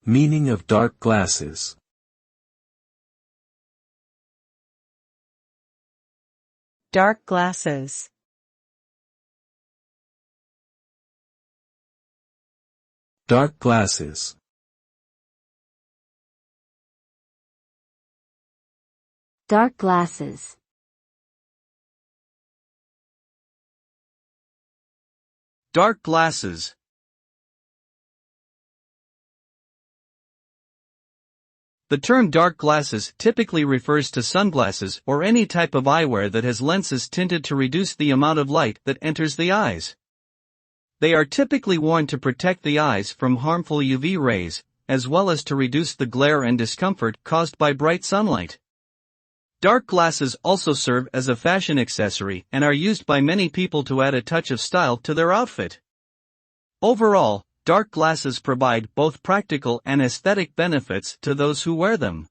Meaning of dark glasses. Dark glasses. Dark glasses. Dark glasses. Dark glasses. The term dark glasses typically refers to sunglasses or any type of eyewear that has lenses tinted to reduce the amount of light that enters the eyes. They are typically worn to protect the eyes from harmful UV rays, as well as to reduce the glare and discomfort caused by bright sunlight. Dark glasses also serve as a fashion accessory and are used by many people to add a touch of style to their outfit. Overall, dark glasses provide both practical and aesthetic benefits to those who wear them.